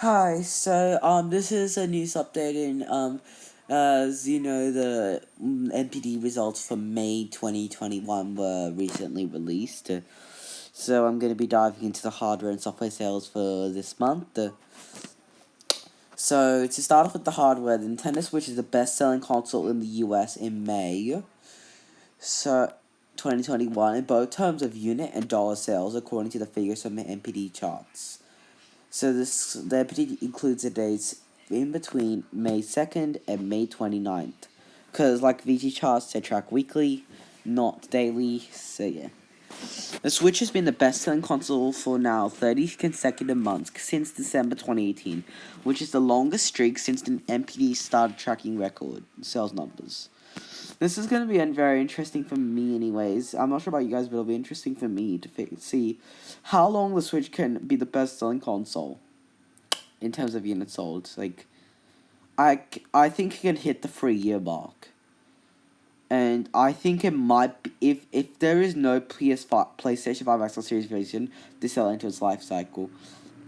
Hi, this is a news update as you know, the NPD results for May 2021 were recently released. So I'm going to be diving into the hardware and software sales for this month. So to start off with the hardware, the Nintendo Switch is the best-selling console in the US in May. So 2021 in both terms of unit and dollar sales, according to the figures from the NPD charts. So the NPD includes the dates in between May 2nd and May 29th. Because, like VG charts, they track weekly, not daily. So, yeah. The Switch has been the best selling console for now 30 consecutive months since December 2018, which is the longest streak since the NPD started tracking record sales numbers. This is going to be very interesting for me, anyways. I'm not sure about you guys, but it'll be interesting for me to see how long the Switch can be the best selling console in terms of units sold. Like, I think it can hit the 3 year mark. And I think it might be, if there is no PlayStation 5 Xbox Series version to sell into its life cycle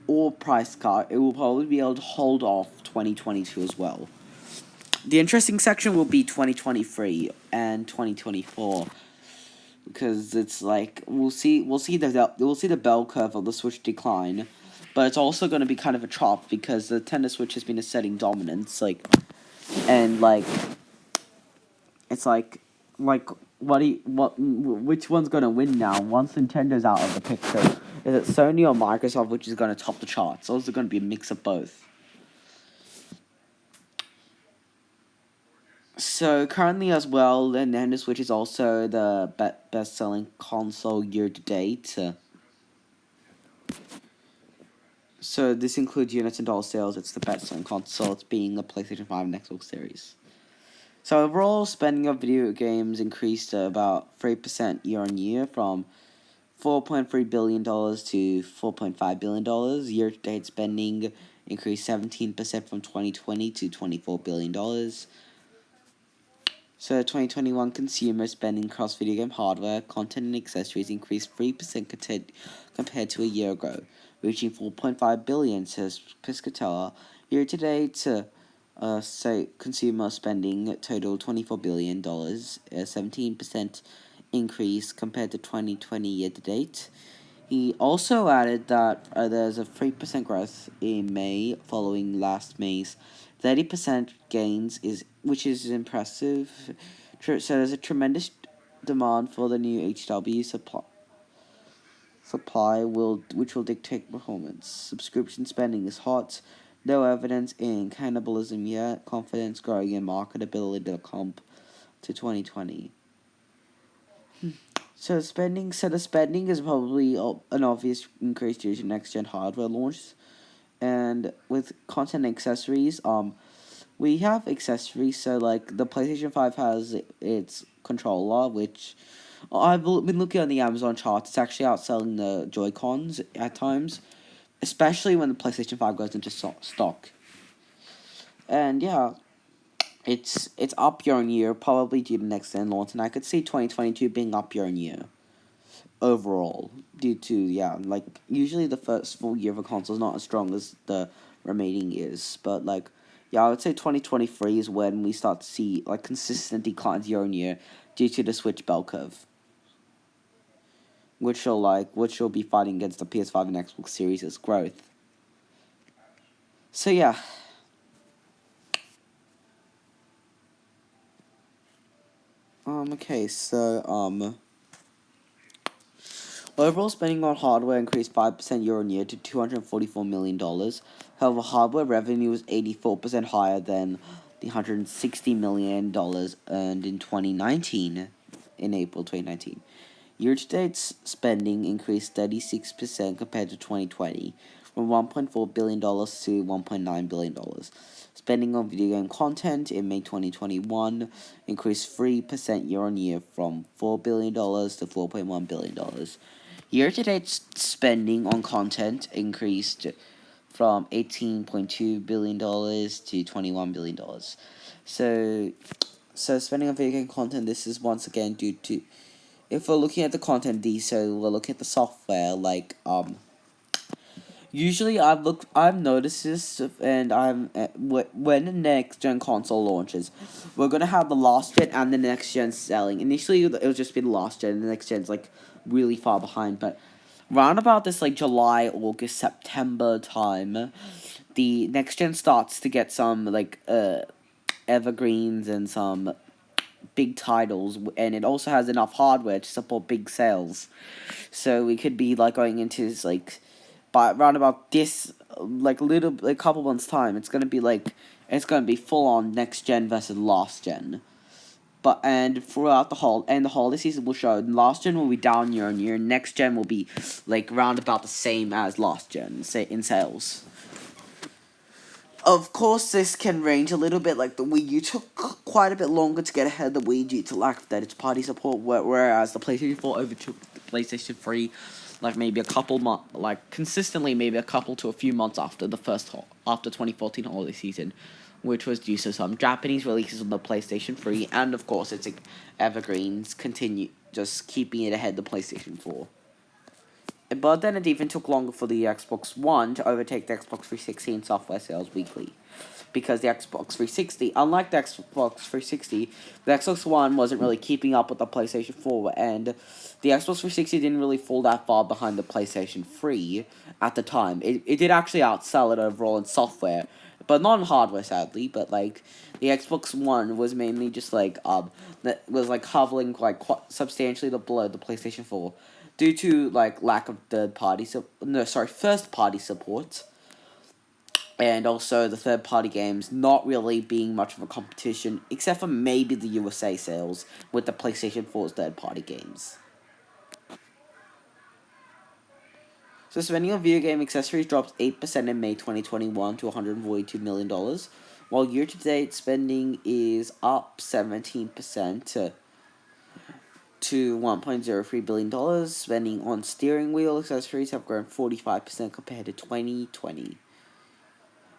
or price cut, it will probably be able to hold off 2022 as well. The interesting section will be 2023 and 2024 because it's like we'll see the bell curve of the Switch decline, but it's also going to be kind of a trough because the Nintendo Switch has been asserting dominance, and it's like which one's gonna win now once Nintendo's out of the picture? Is it Sony or Microsoft which is gonna top the charts? Or is it gonna be a mix of both? So currently as well, the Nintendo Switch is also the best-selling console year to date. So this includes units and dollar sales. It's the best-selling console. It's being the PlayStation 5 and Xbox Series. So overall spending on video games increased about 3% year on year from $4.3 billion to $4.5 billion. Year to date spending increased 17% from 2020 to $24 billion. So 2021 consumer spending across video game hardware, content, and accessories increased 3% compared to a year ago, reaching $4.5 billion, says Piscatella. Year to date, consumer spending totaled $24 billion, a 17% increase compared to 2020 year to date. He also added that there's a 3% growth in May following last May's 30% gains, which is impressive. So there's a tremendous demand for the new HW which will dictate performance. Subscription spending is hot. No evidence in cannibalism yet. Confidence growing in marketability to comp to 2020. So the spending is probably an obvious increase due to next gen hardware launches, and with content and accessories, we have accessories. So like the PlayStation 5 has its controller, which I've been looking on the Amazon charts. It's actually outselling the Joy-Cons at times, especially when the PlayStation 5 goes into stock. And yeah, it's up year on year, probably due to next gen launch, and I could see 2022 being up year on year overall due to like usually the first full year of a console is not as strong as the remaining years, but I would say 2023 is when we start to see like consistent declines year on year due to the Switch bell curve, which will be fighting against the PS5 and Xbox Series' growth. So yeah. Okay, so overall spending on hardware increased 5% year on year to $244 million. However, hardware revenue was 84% higher than the $160 million earned in 2019, in April 2019. Year to date spending increased 36% compared to 2020, from $1.4 billion to $1.9 billion. Spending on video game content in May 2021 increased 3% year on year from $4 billion to $4.1 billion. Year to date spending on content increased from $18.2 billion to $21 billion. So spending on video game content, this is once again due to, if we're looking at the content D, so we're looking at the software, Usually, I've noticed this, and when the next gen console launches, we're gonna have the last gen and the next gen selling. Initially, it'll just be the last gen, and the next gen's like really far behind. But round about this like July, August, September time, the next gen starts to get some like evergreens and some big titles, and it also has enough hardware to support big sales. So we could be like going into like by around about this like little like couple months time, it's gonna be full on next gen versus last gen. But and throughout the holiday season will show last gen will be down year on year, next gen will be like round about the same as last gen, say in sales. Of course, this can range a little bit. Like the Wii U took quite a bit longer to get ahead of the Wii due to lack of third-party support, whereas the PlayStation 4 overtook the PlayStation 3, like maybe a couple months, like consistently maybe a couple to a few months after after 2014 holiday season, which was due to some Japanese releases on the PlayStation 3, and of course its evergreens continue just keeping it ahead of the PlayStation 4. But then it even took longer for the Xbox One to overtake the Xbox 360 in software sales weekly. Because the Xbox 360, unlike the Xbox 360, the Xbox One wasn't really keeping up with the PlayStation 4, and the Xbox 360 didn't really fall that far behind the PlayStation 3 at the time. It did actually outsell it overall in software, but not in hardware, sadly. But like the Xbox One was mainly just that was like hovering like quite substantially below the PlayStation 4 due to like lack of first party support, and also the third party games not really being much of a competition except for maybe the USA sales with the PlayStation 4's third party games. So spending on video game accessories dropped 8% in May 2021 to $142 million, while year to date spending is up 17% to $1.03 billion. Spending on steering wheel accessories have grown 45% compared to 2020.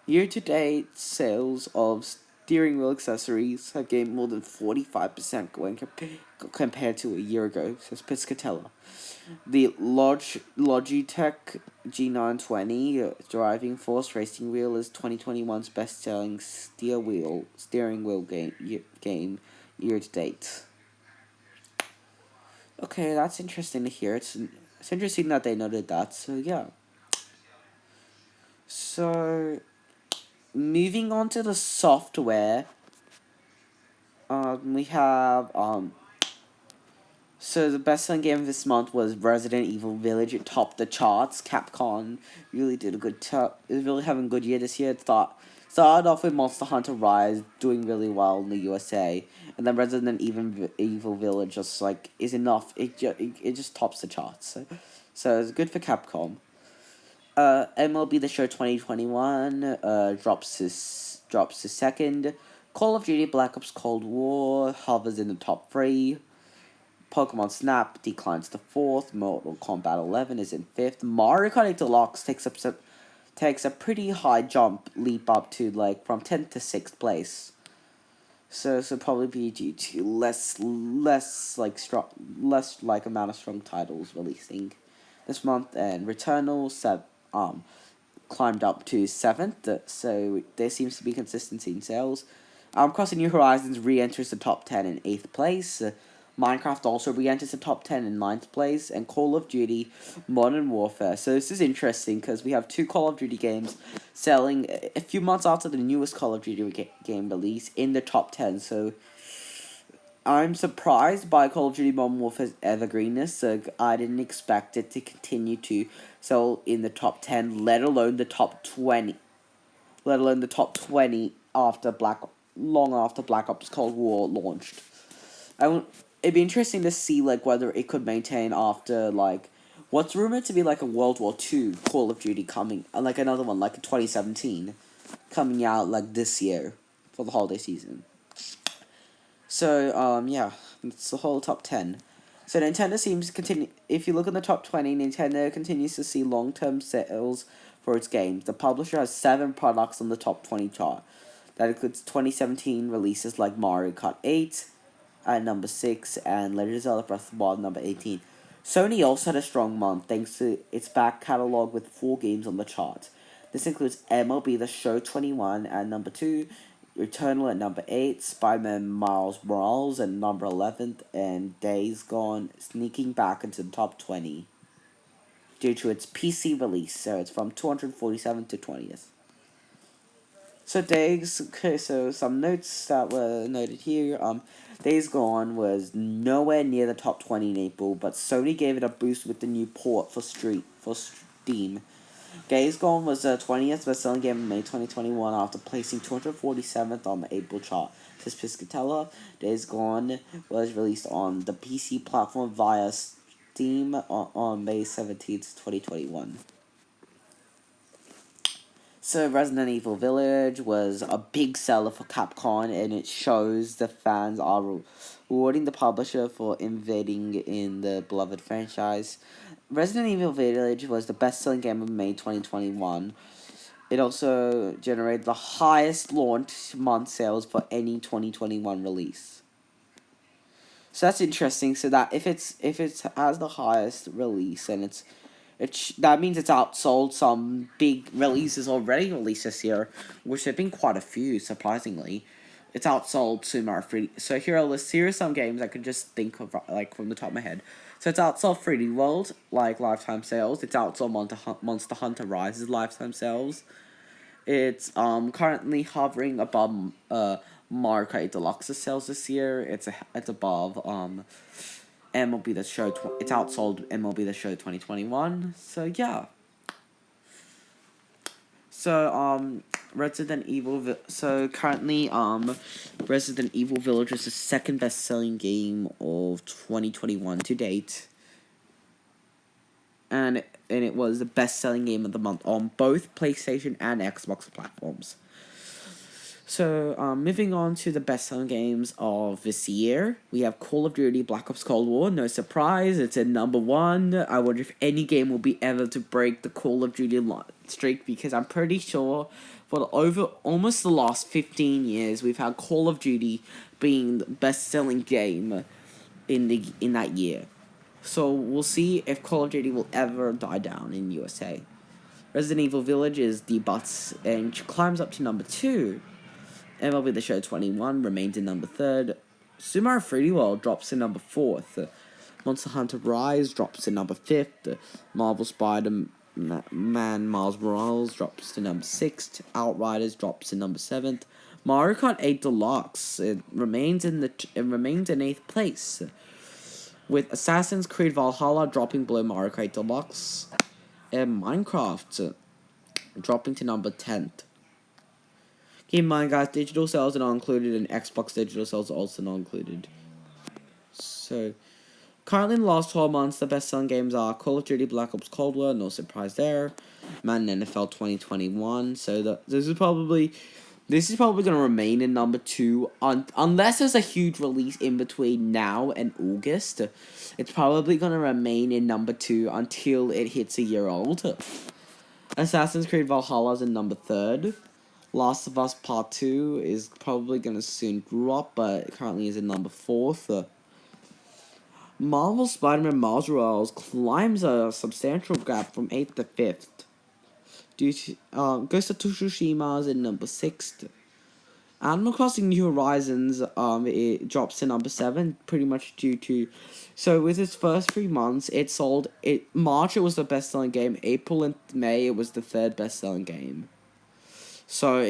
Year-to-date sales of steering wheel accessories have gained more than 45% compared to a year ago, says Piscatella. The Logitech G920 driving force racing wheel is 2021's best-selling steering wheel game year-to-date. Okay, that's interesting to hear. It's interesting that they noted that. So yeah. So moving on to the software, we have So the best-selling game of this month was Resident Evil Village. It topped the charts. Capcom really did a good is really having a good year this year. It started off with Monster Hunter Rise doing really well in the USA, and then Resident Evil Village just like is enough. It just tops the charts. So it's good for Capcom. MLB The Show 2021 drops to second. Call of Duty Black Ops Cold War hovers in the top 3. Pokemon Snap declines to 4th. Mortal Kombat 11 is in 5th. Mario Kart Deluxe takes a pretty high leap up to like from 10th to 6th place. So this will probably be due to less amount of strong titles releasing this month, and Returnal climbed up to 7th. So there seems to be consistency in sales. Crossing New Horizons re-enters the top 10 in 8th place. Minecraft also re-enters the top 10 in 9th place, and Call of Duty Modern Warfare. So this is interesting because we have two Call of Duty games selling a few months after the newest Call of Duty game release in the top 10. So I'm surprised by Call of Duty Modern Warfare's evergreenness. So I didn't expect it to continue to sell in the top 10, let alone the top 20. Let alone the top 20 long after Black Ops Cold War launched. It'd be interesting to see like whether it could maintain after like what's rumored to be like a World War II Call of Duty coming, like another one like 2017 coming out like this year for the holiday season. So yeah, it's the whole top 10. So Nintendo seems to continue. If you look at the top 20, Nintendo continues to see long-term sales for its games. The publisher has 7 products on the top 20 chart. That includes 2017 releases like Mario Kart 8 at number 6 and Legend of Zelda Breath of the Wild number 18. Sony also had a strong month thanks to its back catalogue with 4 games on the chart. This includes MLB The Show 21 at number 2, Returnal at number 8, Spider-Man Miles Morales at number 11th, and Days Gone sneaking back into the top 20 due to its PC release, so it's from 247 to 20th. So some notes that were noted here. Days Gone was nowhere near the top 20 in April, but Sony gave it a boost with the new port for Steam. Days Gone was the 20th best-selling game in May 2021 after placing 247th on the April chart. Says Piscatella. Days Gone was released on the PC platform via Steam on May 17th, 2021. So Resident Evil Village was a big seller for Capcom, and it shows the fans are rewarding the publisher for innovating in the beloved franchise. Resident Evil Village was the best-selling game of May 2021. It also generated the highest launch month sales for any 2021 release. So that's interesting. So that if it has the highest release, and that means it's outsold some big releases already released this year, which have been quite a few, surprisingly. It's outsold Sumaru 3D. So here are some games I could just think of, like, from the top of my head. So it's outsold 3D World, like, lifetime sales. It's outsold Monster Hunter Rise's lifetime sales. It's currently hovering above Mario Kart Deluxe's sales this year. It's above MLB The Show. It's outsold MLB The Show 2021. So yeah. So Resident Evil. So currently Resident Evil Village is the second best-selling game of 2021 to date, and it was the best-selling game of the month on both PlayStation and Xbox platforms. So, moving on to the best-selling games of this year, we have Call of Duty Black Ops Cold War. No surprise, it's at number 1. I wonder if any game will be able to break the Call of Duty streak, because I'm pretty sure for almost the last 15 years, we've had Call of Duty being the best-selling game in that year. So, we'll see if Call of Duty will ever die down in USA. Resident Evil Village is debuts and climbs up to number 2. MLB The Show 21 remains in number 3rd. Sumaru 3D World drops to number 4th. Monster Hunter Rise drops to number 5th. Marvel Spider-Man Miles Morales drops to number 6th. Outriders drops to number 7th. Mario Kart 8 Deluxe remains in 8th place, with Assassin's Creed Valhalla dropping below Mario Kart Deluxe, and Minecraft dropping to number 10th. Keep in mind, guys, digital sales are not included, and Xbox digital sales are also not included. So, currently in the last 12 months, the best-selling games are Call of Duty Black Ops Cold War, no surprise there. Madden NFL 2021, so this is probably going to remain in number 2, unless there's a huge release in between now and August. It's probably going to remain in number 2 until it hits a year old. Assassin's Creed Valhalla is in number 3rd. Last of Us Part 2 is probably going to soon drop, but it currently is in number 4th. Marvel Spider-Man Miles Morales climbs a substantial gap from 8th to 5th. Ghost of Tsushima is in number 6th. Animal Crossing New Horizons, it drops to number 7, pretty much due to... So, with its first 3 months, March, it was the best-selling game. April and May, it was the 3rd best-selling game. So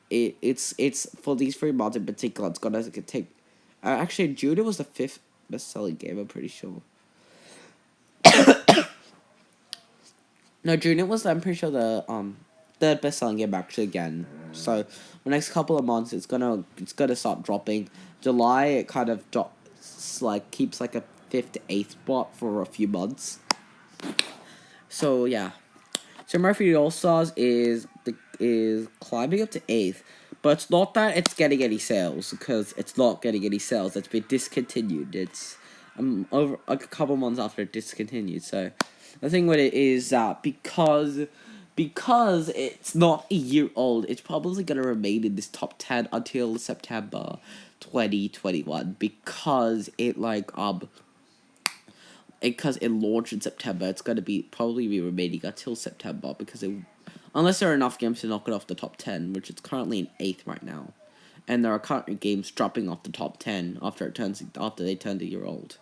it's for these 3 months in particular, it's gonna take. Actually, June it was the 5th best-selling game. I'm pretty sure. No, June it was. I'm pretty sure the 3rd best-selling game actually again. So the next couple of months, it's gonna start dropping. July it kind of keeps like a 5th to 8th spot for a few months. So yeah. So Murphy All Stars is climbing up to 8th, but it's not that it's getting any sales, because it's not getting any sales. It's been discontinued. It's over a couple months after it discontinued. So the thing with it is that because it's not a year old, it's probably gonna remain in this top 10 until September 2021, because it because it launched in September, it's going to probably be remaining until September, because unless there are enough games to knock it off the top 10, which it's currently in 8th right now, and there are currently games dropping off the top 10 after they turn a year old.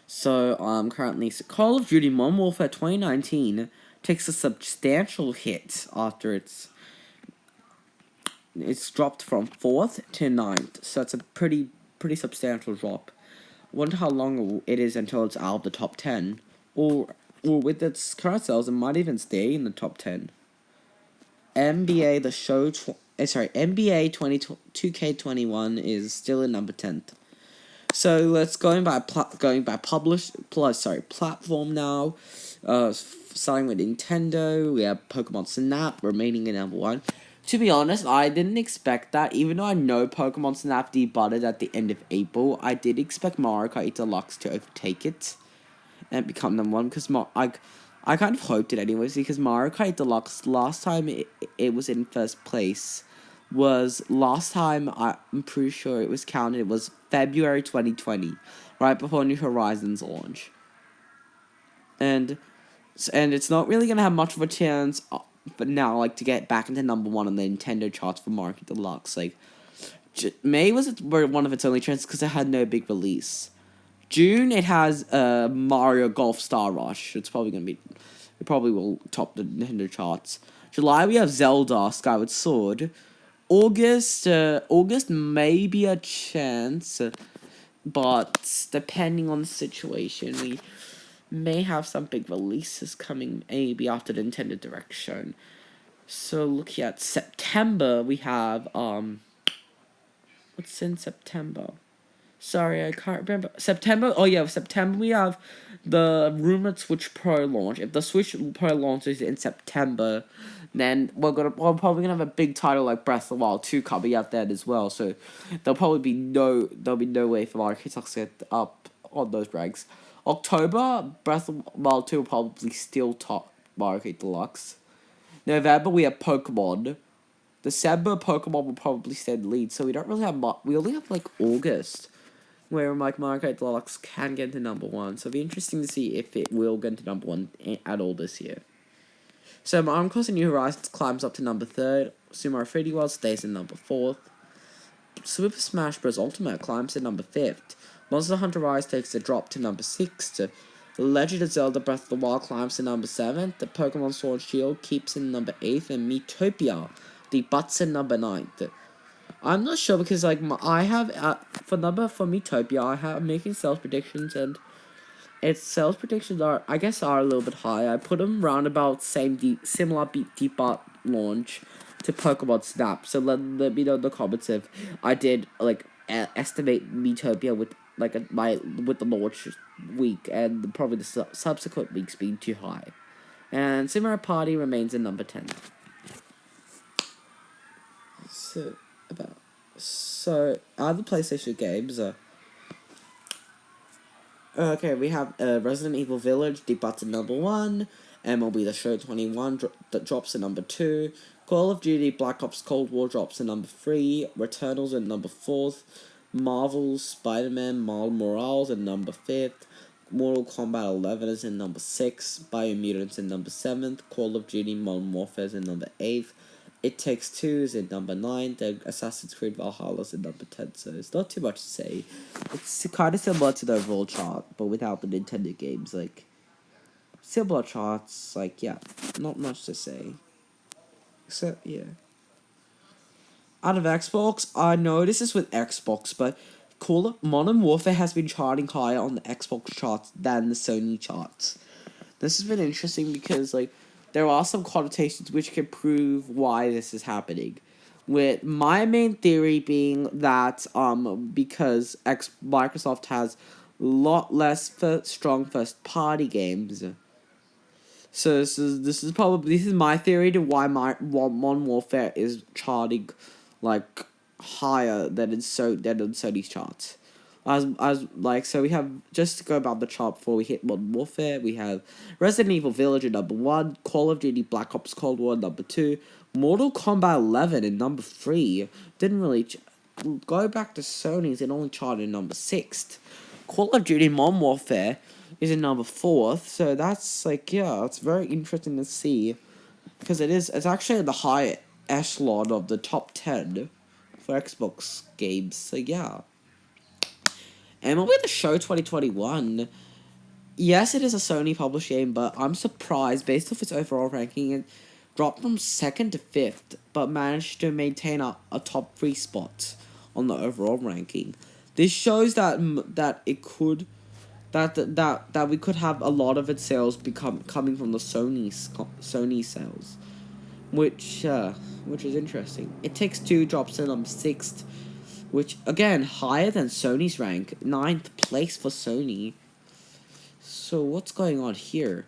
So currently Call of Duty Modern Warfare 2019 takes a substantial hit after it's dropped from 4th to 9th, so it's a pretty substantial drop. Wonder how long it is until it's out of the top 10, or with its current sales, it might even stay in the top 10. NBA 2K21 is still in number 10th. So let's going by platform now. Starting with Nintendo, we have Pokemon Snap remaining in number 1. To be honest, I didn't expect that. Even though I know Pokemon Snap debuted at the end of April, I did expect Mario Kart Deluxe to overtake it and become number 1, because I kind of hoped it anyways, because Mario Kart Deluxe, last time it was in first place was last time I'm pretty sure it was counted. It was February 2020, right before New Horizons launch, and it's not really gonna have much of a chance, but now to get back into number 1 on the Nintendo charts for Mario Kart Deluxe. May was one of its only chances because it had no big release. June it has Mario Golf Star Rush. It probably will top the Nintendo charts. July we have Zelda Skyward Sword. August may be a chance, but depending on the situation, we may have some big releases coming maybe after the Nintendo Direct shown. So looking at September, we have what's in September? Sorry, I can't remember. September. Oh yeah, September we have the rumored Switch Pro launch. If the Switch Pro launches in September, then we're probably gonna have a big title like Breath of the Wild 2 coming out then as well. So there'll be no way for Mario Kart Deluxe to get up on those ranks. October, Breath of the Wild 2 will probably still top Mario Kart Deluxe. November we have Pokemon. December, Pokemon will probably stay in the lead. So we don't really have much. We only have August, where Mario Kart Deluxe can get into number 1. So it'll be interesting to see if it will get into number 1 at all this year. So Mario Kart New Horizons climbs up to number 3rd. Super Mario 3D World stays in number 4th. Super Smash Bros. Ultimate climbs to number 5th. Monster Hunter Rise takes a drop to number 6th. The Legend of Zelda Breath of the Wild climbs to number 7th. The Pokemon Sword and Shield keeps in number 8th. And Miitopia debuts in number 9th. I'm not sure because I have for Miitopia, I'm making sales predictions, and its sales predictions are a little bit high. I put them round about similar debut launch to Pokemon Snap. So let me know in the comments if I did estimate Miitopia with with the launch week and probably the subsequent weeks being too high. And Super Party remains in number 10. So other PlayStation games okay, we have Resident Evil Village debuts at number 1, MLB The Show 21 that drops to number 2, Call of Duty Black Ops Cold War drops to number 3, Returnals at number 4th, Marvel's Spider-Man Miles Morales at number 5th, Mortal Kombat 11 is in number 6, Biomutant in number 7th, Call of Duty Modern Warfare is in number 8th, It Takes Two is in number 9, then Assassin's Creed Valhalla is in number 10, so it's not too much to say. It's kind of similar to the overall chart, but without the Nintendo games, similar charts, yeah, not much to say. Except, yeah. Out of Xbox, I know this is with Xbox, but Modern Warfare has been charting higher on the Xbox charts than the Sony charts. This has been interesting because, there are some connotations which can prove why this is happening. With my main theory being that, because Microsoft has a lot less strong first-party games. So this is my theory to why Modern Warfare is charting, higher than Sony's charts. So we have, just to go about the chart before we hit Modern Warfare, we have Resident Evil Village at number 1, Call of Duty Black Ops Cold War number 2, Mortal Kombat 11 in number 3, didn't really, go back to Sony's, it only charted in number 6th, Call of Duty Modern Warfare is in number 4th, so that's like, yeah, it's very interesting to see, because it's actually the high echelon of the top 10 for Xbox games, so yeah. And MLB The Show 2021, yes, it is a Sony published game, but I'm surprised, based off its overall ranking, it dropped from 2nd to 5th, but managed to maintain a top 3 spot on the overall ranking. This shows that it could that we could have a lot of its sales coming from the Sony sales, which is interesting. It Takes Two drops in 6th, which again higher than Sony's rank, 9th place for Sony. So what's going on here?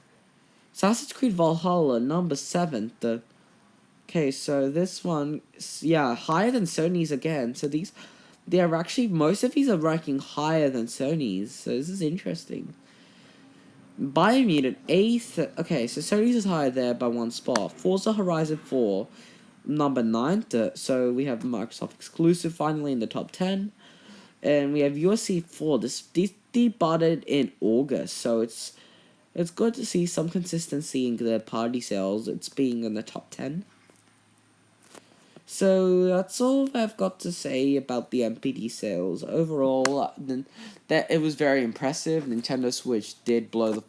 Assassin's Creed Valhalla, number 7th. Okay, so this one, yeah, higher than Sony's again. So they are actually, most of these are ranking higher than Sony's. So this is interesting. Biomutant, 8th. Okay, so Sony's is higher there by 1 spot. Forza Horizon 4, number 9th. So we have Microsoft exclusive finally in the top 10. And we have UFC 4. This debuted in August, so it's good to see some consistency in the party sales. It's being in the top 10. So that's all I've got to say about the NPD sales. Overall, that it was very impressive. Nintendo Switch did blow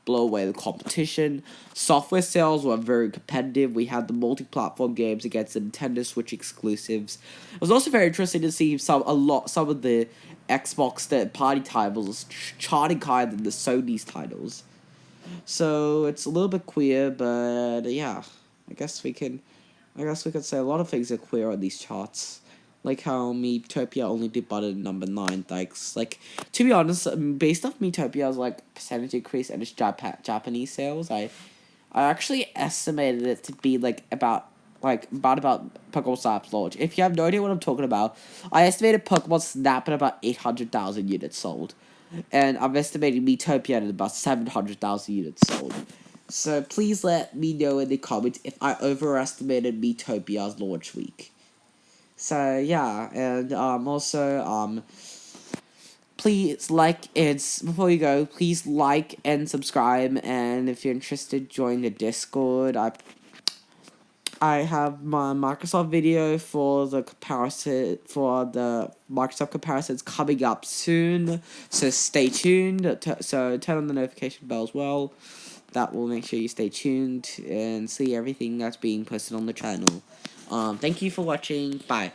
away the competition. Software sales were very competitive. We had the multi-platform games against the Nintendo Switch exclusives. It was also very interesting to see some of the Xbox third-party titles charting higher than the Sony's titles. So it's a little bit queer, but yeah, I guess we could say a lot of things are queer on these charts. Like how Miitopia only debuted at number 9. Like, to be honest, based off Miitopia's percentage increase and its Japanese sales, I actually estimated it to be about Pokemon Snap's launch. If you have no idea what I'm talking about, I estimated Pokemon Snap at about 800,000 units sold, and I'm estimating Miitopia at about 700,000 units sold. So please let me know in the comments if I overestimated Miitopia's launch week. So yeah, and also please before you go, please like and subscribe, and if you're interested, join the Discord. I have my Microsoft video for the Microsoft comparisons coming up soon, so stay tuned. So turn on the notification bell as well. That will make sure you stay tuned and see everything that's being posted on the channel. Thank you for watching. Bye.